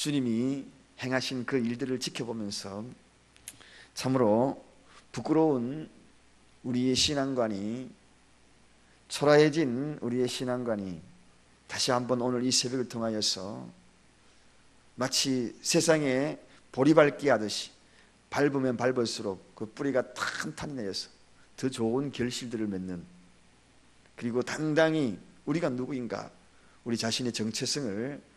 주님이 행하신 그 일들을 지켜보면서 참으로 부끄러운 우리의 신앙관이, 초라해진 우리의 신앙관이 다시 한번 오늘 이 새벽을 통하여서 마치 세상에 보리밟기 하듯이 밟으면 밟을수록 그 뿌리가 탄탄히 내려서 더 좋은 결실들을 맺는, 그리고 당당히 우리가 누구인가, 우리 자신의 정체성을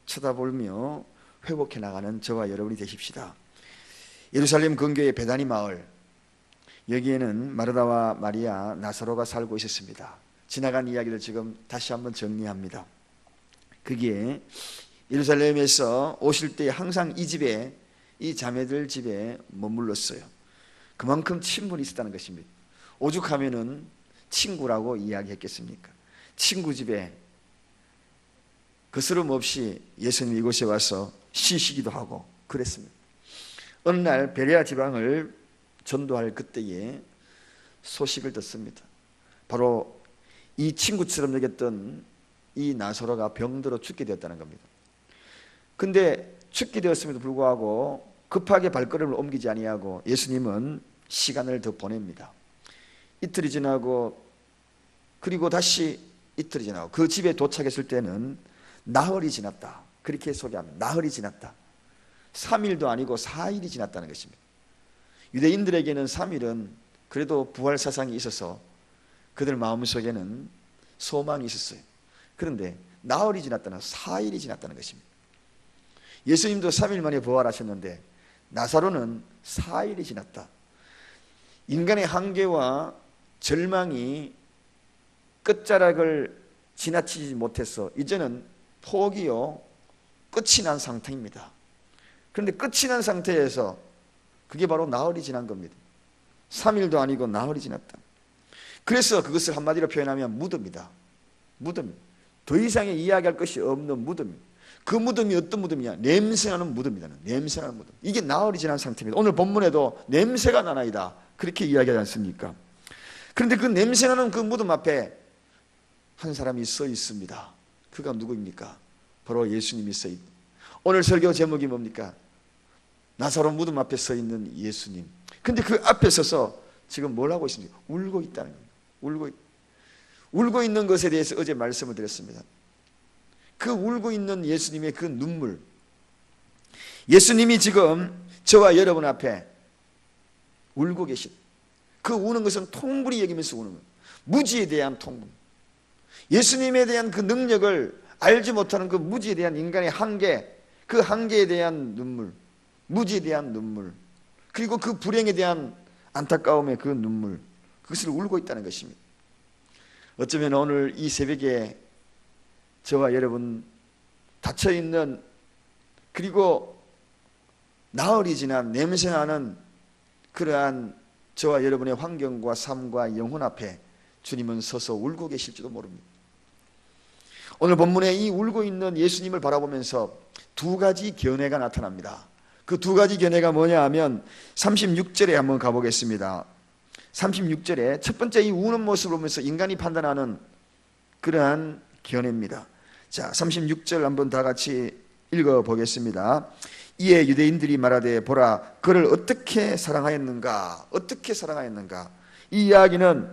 쳐다보며 회복해 나가는 저와 여러분이 되십시다. 예루살렘 근교의 베다니 마을, 여기에는 마르다와 마리아, 나사로가 살고 있었습니다. 지나간 이야기를 지금 다시 한번 정리합니다. 거기에 예루살렘에서 오실 때 항상 이 집에, 이 자매들 집에 머물렀어요. 그만큼 친분이 있었다는 것입니다. 오죽하면은 친구라고 이야기했겠습니까? 친구 집에 거스름 없이 예수님 이곳에 와서 쉬시기도 하고 그랬습니다. 어느 날 베레아 지방을 전도할 그때에 소식을 듣습니다. 바로 이 친구처럼 여겼던 이 나사로가 병들어 죽게 되었다는 겁니다. 근데 죽게 되었음에도 불구하고 급하게 발걸음을 옮기지 아니하고 예수님은 시간을 더 보냅니다. 이틀이 지나고 그리고 다시 이틀이 지나고 그 집에 도착했을 때는 나흘이 지났다, 그렇게 소개합니다. 나흘이 지났다. 3일도 아니고 4일이 지났다는 것입니다. 유대인들에게는 3일은 그래도 부활 사상이 있어서 그들 마음속에는 소망이 있었어요. 그런데 나흘이 지났다는, 4일이 지났다는 것입니다. 예수님도 3일 만에 부활하셨는데 나사로는 4일이 지났다. 인간의 한계와 절망이 끝자락을 지나치지 못해서 이제는 포기요, 끝이 난 상태입니다. 그런데 끝이 난 상태에서 그게 바로 나흘이 지난 겁니다. 3일도 아니고 나흘이 지났다. 그래서 그것을 한마디로 표현하면 무덤이다. 무덤. 더 이상의 이야기할 것이 없는 무덤. 그 무덤이 어떤 무덤이냐? 냄새나는 무덤이다. 냄새나는 무덤. 이게 나흘이 지난 상태입니다. 오늘 본문에도 냄새가 나나이다, 그렇게 이야기하지 않습니까? 그런데 그 냄새나는 그 무덤 앞에 한 사람이 서 있습니다. 그가 누구입니까? 바로 예수님이 서 있다. 오늘 설교 제목이 뭡니까? 나사로 무덤 앞에 서 있는 예수님. 근데 그 앞에 서서 지금 뭘 하고 있습니까? 울고 있다는 겁니다. 울고 있는 것에 대해서 어제 말씀을 드렸습니다. 그 울고 있는 예수님의 그 눈물, 예수님이 지금 저와 여러분 앞에 울고 계신, 그 우는 것은 통분히 여기면서 우는 거예요. 무지에 대한 통분, 예수님에 대한 그 능력을 알지 못하는 그 무지에 대한 인간의 한계, 그 한계에 대한 눈물, 무지에 대한 눈물, 그리고 그 불행에 대한 안타까움의 그 눈물, 그것을 울고 있다는 것입니다. 어쩌면 오늘 이 새벽에 저와 여러분 닫혀있는, 그리고 나흘이 지난 냄새나는 그러한 저와 여러분의 환경과 삶과 영혼 앞에 주님은 서서 울고 계실지도 모릅니다. 오늘 본문에 이 울고 있는 예수님을 바라보면서 두 가지 견해가 나타납니다. 그 두 가지 견해가 뭐냐 하면 36절에 한번 가보겠습니다. 36절에 첫 번째, 이 우는 모습을 보면서 인간이 판단하는 그러한 견해입니다. 자, 36절 한번 다 같이 읽어보겠습니다. 이에 유대인들이 말하되 보라, 그를 어떻게 사랑하였는가, 어떻게 사랑하였는가. 이 이야기는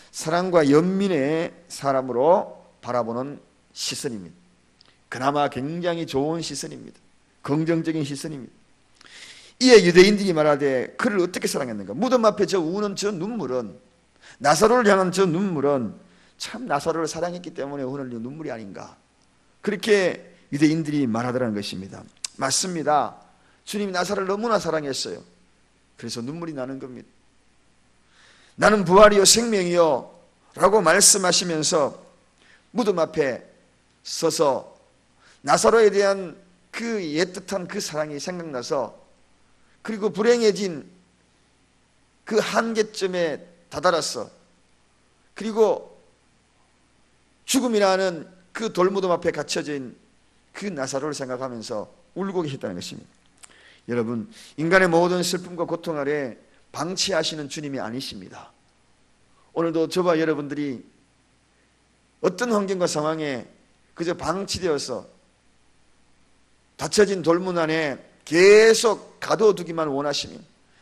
사랑과 연민의 사람으로 바라보는 시선입니다. 그나마 굉장히 좋은 시선입니다. 긍정적인 시선입니다. 이에 유대인들이 말하되 그를 어떻게 사랑했는가. 무덤 앞에 저 우는 저 눈물은, 나사로를 향한 저 눈물은 참 나사로를 사랑했기 때문에 흐르는 눈물이 아닌가, 그렇게 유대인들이 말하더라는 것입니다. 맞습니다. 주님이 나사로를 너무나 사랑했어요. 그래서 눈물이 나는 겁니다. 나는 부활이요 생명이요 라고 말씀하시면서 무덤 앞에 서서 나사로에 대한 그 애틋한 그 사랑이 생각나서, 그리고 불행해진 그 한계점에 다다랐어. 그리고 죽음이라는 그 돌무덤 앞에 갇혀진 그 나사로를 생각하면서 울고 계셨다는 것입니다. 여러분, 인간의 모든 슬픔과 고통 아래 방치하시는 주님이 아니십니다. 오늘도 저와 여러분들이 어떤 환경과 상황에 그저 방치되어서 닫혀진 돌문 안에 계속 가둬두기만 원하시며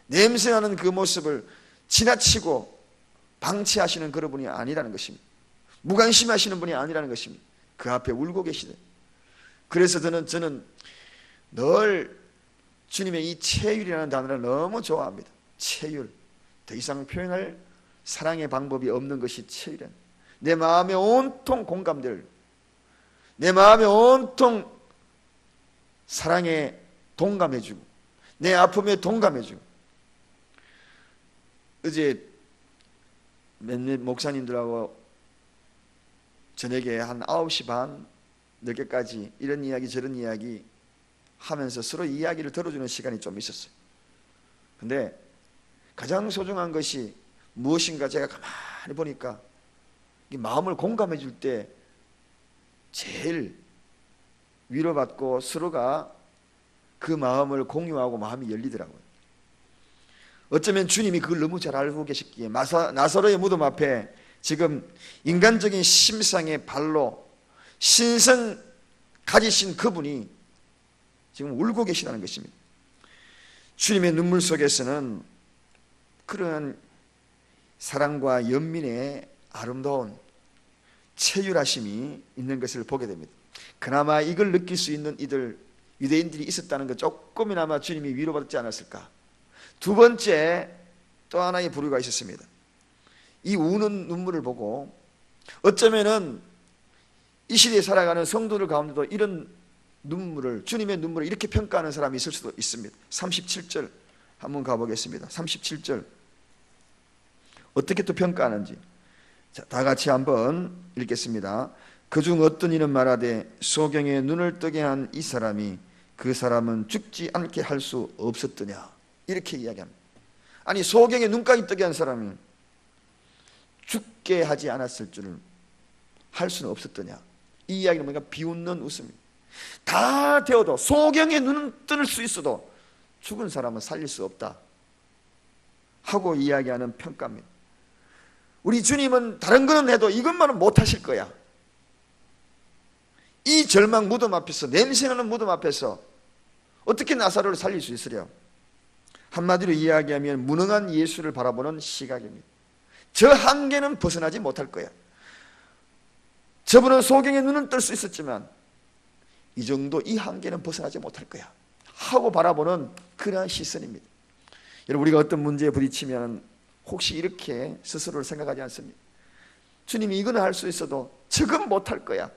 냄새나는 그 모습을 지나치고 방치하시는 그런 분이 아니라는 것입니다. 무관심하시는 분이 아니라는 것입니다. 그 앞에 울고 계시대. 그래서 저는 늘 주님의 이 체휼이라는 단어를 너무 좋아합니다. 체휼. 더 이상 표현할 사랑의 방법이 없는 것이 체휼이란. 내 마음에 온통 공감될, 내 마음에 온통 사랑에 동감해주고 내 아픔에 동감해주고. 어제 몇몇 목사님들하고 저녁에 한 9시 반 늦게까지 이런 이야기 저런 이야기 하면서 서로 이야기를 들어주는 시간이 좀 있었어요. 근데 가장 소중한 것이 무엇인가 제가 가만히 보니까 이 마음을 공감해 줄 때 제일 위로받고 서로가 그 마음을 공유하고 마음이 열리더라고요. 어쩌면 주님이 그걸 너무 잘 알고 계셨기에 나사로의 무덤 앞에 지금 인간적인 심상의 발로 신성 가지신 그분이 지금 울고 계시다는 것입니다. 주님의 눈물 속에서는 그런 사랑과 연민의 아름다운 체휼하심이 있는 것을 보게 됩니다. 그나마 이걸 느낄 수 있는 이들 유대인들이 있었다는 것 조금이나마 주님이 위로받지 않았을까. 두 번째 또 하나의 부류가 있었습니다. 이 우는 눈물을 보고 어쩌면은 이 시대에 살아가는 성도들 가운데도 이런 눈물을, 주님의 눈물을 이렇게 평가하는 사람이 있을 수도 있습니다. 37절 한번 가보겠습니다. 37절 어떻게 또 평가하는지. 자, 다 같이 한번 읽겠습니다. 그중 어떤 이는 말하되 소경의 눈을 뜨게 한 이 사람이 그 사람은 죽지 않게 할 수 없었더냐, 이렇게 이야기합니다. 아니, 소경의 눈까지 뜨게 한 사람이 죽게 하지 않았을 줄을 할 수는 없었더냐. 이 이야기는 뭔가 비웃는 웃음입니다. 다 되어도 소경의 눈은 뜰 수 있어도 죽은 사람은 살릴 수 없다 하고 이야기하는 평가입니다. 우리 주님은 다른 거는 해도 이것만은 못하실 거야. 이 절망 무덤 앞에서, 냄새나는 무덤 앞에서 어떻게 나사로를 살릴 수 있으랴. 한마디로 이야기하면 무능한 예수를 바라보는 시각입니다. 저 한계는 벗어나지 못할 거야. 저분은 소경의 눈은 뜰 수 있었지만 이 정도, 이 한계는 벗어나지 못할 거야 하고 바라보는 그러한 시선입니다. 여러분, 우리가 어떤 문제에 부딪히면 혹시 이렇게 스스로를 생각하지 않습니까? 주님이 이거는 할 수 있어도 저건 못할 거야.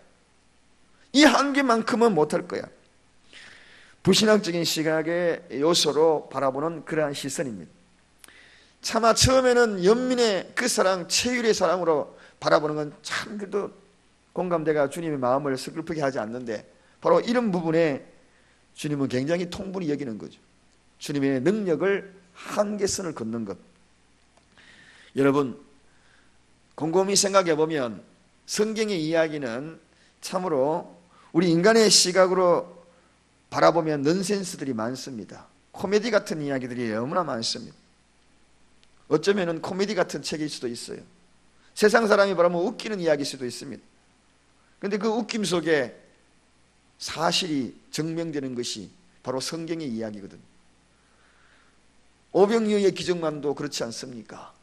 이 한계만큼은 못할 거야. 불신앙적인 시각의 요소로 바라보는 그러한 시선입니다. 차마 처음에는 연민의 그 사랑, 체휼의 사랑으로 바라보는 건 참 그래도 공감대가 주님의 마음을 슬프게 하지 않는데, 바로 이런 부분에 주님은 굉장히 통분히 여기는 거죠. 주님의 능력을 한계선을 걷는 것. 여러분, 곰곰이 생각해 보면 성경의 이야기는 참으로 우리 인간의 시각으로 바라보면 넌센스들이 많습니다. 코미디 같은 이야기들이 너무나 많습니다. 어쩌면 코미디 같은 책일 수도 있어요. 세상 사람이 바라보면 웃기는 이야기일 수도 있습니다. 그런데 그 웃김 속에 사실이 증명되는 것이 바로 성경의 이야기거든요. 오병이어의 기적만도 그렇지 않습니까?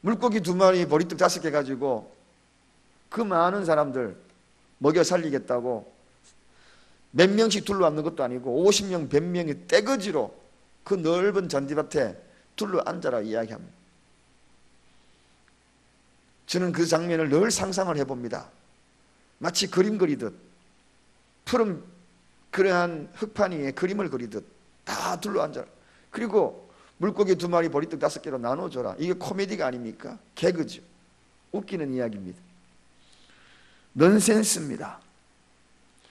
물고기 2마리, 보리떡 5개 가지고 그 많은 사람들 먹여 살리겠다고 몇 명씩 둘러앉는 것도 아니고 50명, 100명이 떼거지로 그 넓은 잔디밭에 둘러앉아라 이야기합니다. 저는 그 장면을 늘 상상을 해봅니다. 마치 그림 그리듯, 푸른 그러한 흙판 위에 그림을 그리듯 다 둘러앉아라. 그리고 물고기 2마리, 보리떡 5개로 나눠줘라. 이게 코미디가 아닙니까? 개그죠. 웃기는 이야기입니다. 넌센스입니다.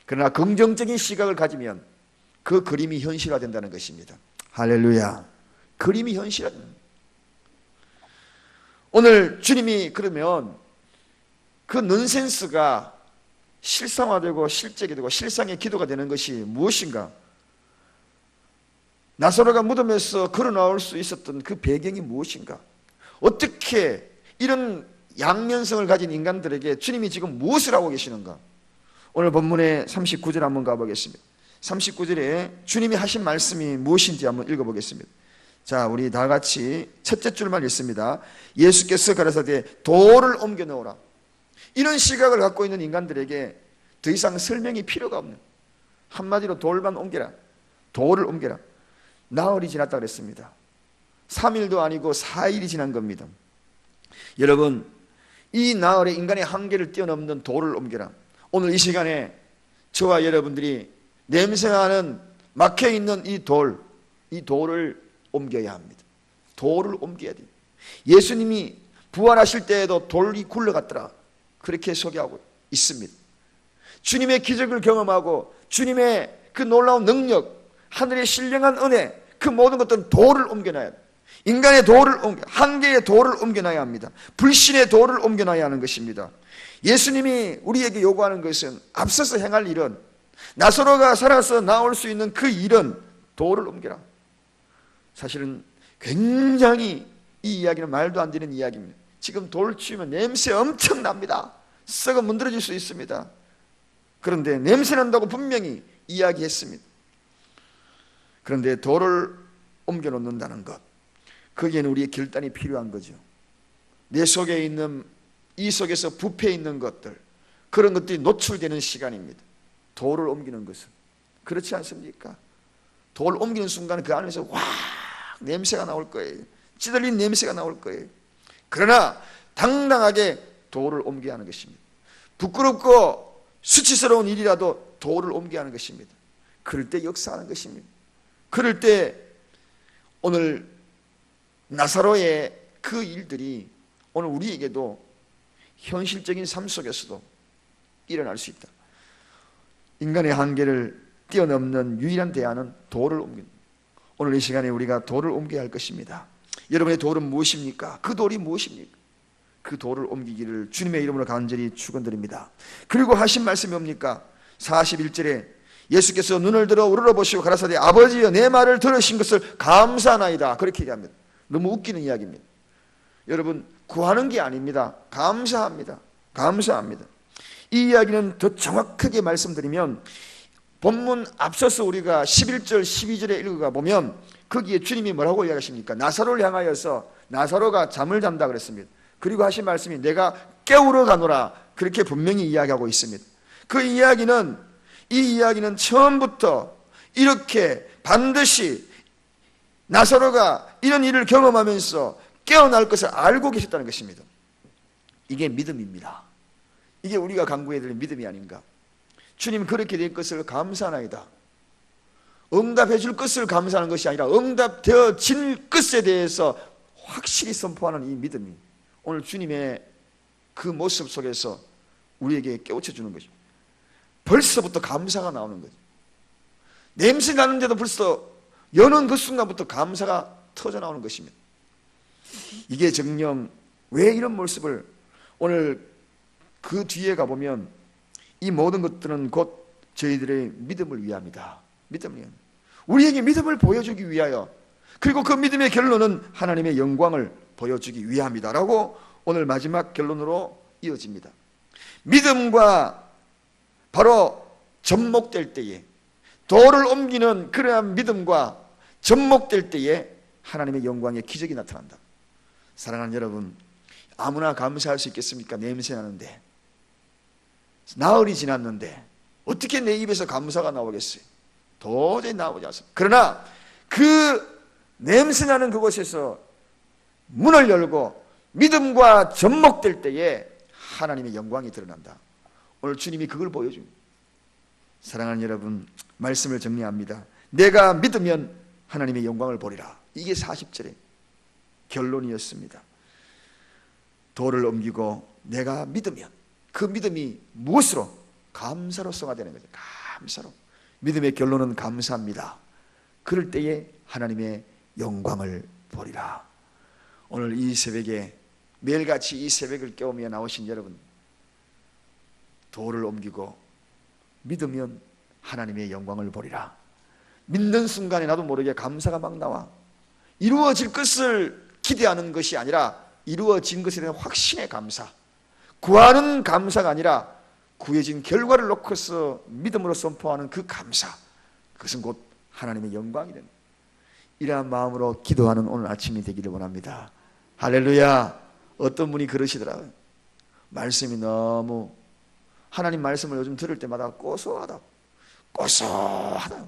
그러나 긍정적인 시각을 가지면 그 그림이 현실화된다는 것입니다. 할렐루야. 그림이 현실화됩니다. 오늘 주님이 그러면 그 넌센스가 실상화되고 실제가 되고 실상의 기도가 되는 것이 무엇인가? 나사로가 무덤에서 걸어 나올 수 있었던 그 배경이 무엇인가? 어떻게 이런 양면성을 가진 인간들에게 주님이 지금 무엇을 하고 계시는가? 오늘 본문의 39절 한번 가보겠습니다. 39절에 주님이 하신 말씀이 무엇인지 한번 읽어보겠습니다. 자, 우리 다 같이 첫째 줄만 읽습니다. 예수께서 가라사대 돌을 옮겨 놓으라. 이런 시각을 갖고 있는 인간들에게 더 이상 설명이 필요가 없는, 한마디로 돌만 옮겨라, 돌을 옮겨라. 나흘이 지났다 그랬습니다. 3일도 아니고 4일이 지난 겁니다. 여러분, 이 나흘에 인간의 한계를 뛰어넘는 돌을 옮겨라. 오늘 이 시간에 저와 여러분들이 냄새나는 막혀있는 이 돌을 옮겨야 합니다. 돌을 옮겨야 돼요. 예수님이 부활하실 때에도 돌이 굴러갔더라, 그렇게 소개하고 있습니다. 주님의 기적을 경험하고 주님의 그 놀라운 능력, 하늘의 신령한 은혜, 그 모든 것들은 돌을 옮겨놔야 돼요. 인간의 한계의 돌을 옮겨놔야 합니다. 불신의 돌을 옮겨놔야 하는 것입니다. 예수님이 우리에게 요구하는 것은, 앞서서 행할 일은, 나사로가 살아서 나올 수 있는 그 일은 돌을 옮겨라. 사실은 굉장히 이 이야기는 말도 안 되는 이야기입니다. 지금 돌 치우면 냄새 엄청 납니다. 썩어 문드러질 수 있습니다. 그런데 냄새 난다고 분명히 이야기했습니다. 그런데 돌을 옮겨 놓는다는 것, 거기에는 우리의 결단이 필요한 거죠. 내 속에 있는, 이 속에서 부패 있는 것들, 그런 것들이 노출되는 시간입니다. 돌을 옮기는 것은. 그렇지 않습니까? 돌을 옮기는 순간 그 안에서 와 냄새가 나올 거예요. 찌들린 냄새가 나올 거예요. 그러나 당당하게 돌을 옮겨야 하는 것입니다. 부끄럽고 수치스러운 일이라도 돌을 옮겨야 하는 것입니다. 그럴 때 역사하는 것입니다. 그럴 때 오늘 나사로의 그 일들이 오늘 우리에게도 현실적인 삶 속에서도 일어날 수 있다. 인간의 한계를 뛰어넘는 유일한 대안은 돌을 옮기는, 오늘 이 시간에 우리가 돌을 옮겨야 할 것입니다. 여러분의 돌은 무엇입니까? 그 돌이 무엇입니까? 그 돌을 옮기기를 주님의 이름으로 간절히 축원드립니다. 그리고 하신 말씀이 뭡니까? 41절에 예수께서 눈을 들어 우러러보시고 가라사대 아버지여 내 말을 들으신 것을 감사하나이다, 그렇게 얘기합니다. 너무 웃기는 이야기입니다. 여러분, 구하는 게 아닙니다. 감사합니다. 감사합니다. 이 이야기는 더 정확하게 말씀드리면, 본문 앞서서 우리가 11절 12절에 읽어가 보면 거기에 주님이 뭐라고 이야기하십니까? 나사로를 향하여서 나사로가 잠을 잔다 그랬습니다. 그리고 하신 말씀이 내가 깨우러 가노라, 그렇게 분명히 이야기하고 있습니다. 그 이야기는, 이 이야기는 처음부터 이렇게 반드시 나사로가 이런 일을 경험하면서 깨어날 것을 알고 계셨다는 것입니다. 이게 믿음입니다. 이게 우리가 간구해야 될 믿음이 아닌가. 주님 그렇게 될 것을 감사하나이다. 응답해 줄 것을 감사하는 것이 아니라 응답되어질 것에 대해서 확실히 선포하는 이 믿음이 오늘 주님의 그 모습 속에서 우리에게 깨우쳐 주는 것입니다. 벌써부터 감사가 나오는 거죠. 냄새 나는데도 벌써 여는 그 순간부터 감사가 터져 나오는 것입니다. 이게 정녕 왜 이런 모습을, 오늘 그 뒤에 가보면 이 모든 것들은 곧 저희들의 믿음을 위함이다. 믿음을 위함. 우리에게 믿음을 보여주기 위하여, 그리고 그 믿음의 결론은 하나님의 영광을 보여주기 위함이다라고 오늘 마지막 결론으로 이어집니다. 믿음과 바로 접목될 때에, 돌을 옮기는 그러한 믿음과 접목될 때에 하나님의 영광의 기적이 나타난다. 사랑하는 여러분, 아무나 감사할 수 있겠습니까? 냄새 나는데, 나흘이 지났는데 어떻게 내 입에서 감사가 나오겠어요? 도저히 나오지 않습니다. 그러나 그 냄새 나는 그곳에서 문을 열고 믿음과 접목될 때에 하나님의 영광이 드러난다. 오늘 주님이 그걸 보여줍니다. 사랑하는 여러분, 말씀을 정리합니다. 내가 믿으면 하나님의 영광을 보리라. 이게 40절의 결론이었습니다. 돌을 옮기고 내가 믿으면, 그 믿음이 무엇으로? 감사로 승화되는 거죠. 감사로. 믿음의 결론은 감사합니다. 그럴 때에 하나님의 영광을 보리라. 오늘 이 새벽에 매일같이 이 새벽을 깨우며 나오신 여러분, 돌을 옮기고 믿으면 하나님의 영광을 보리라. 믿는 순간에 나도 모르게 감사가 막 나와. 이루어질 것을 기대하는 것이 아니라 이루어진 것에 대한 확신의 감사, 구하는 감사가 아니라 구해진 결과를 놓고서 믿음으로 선포하는 그 감사, 그것은 곧 하나님의 영광이 됩니다. 이러한 마음으로 기도하는 오늘 아침이 되기를 원합니다. 할렐루야. 어떤 분이 그러시더라고요. 말씀이 너무, 하나님 말씀을 요즘 들을 때마다 고소하다, 고소하다,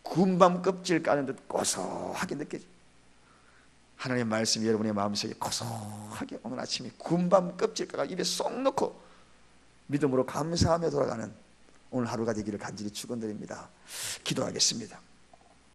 군밤 껍질 까는 듯 고소하게 느껴져요. 하나님 말씀이 여러분의 마음속에 고소하게 오늘 아침에 군밤 껍질 까가 입에 쏙 넣고 믿음으로 감사하며 돌아가는 오늘 하루가 되기를 간절히 축원드립니다. 기도하겠습니다.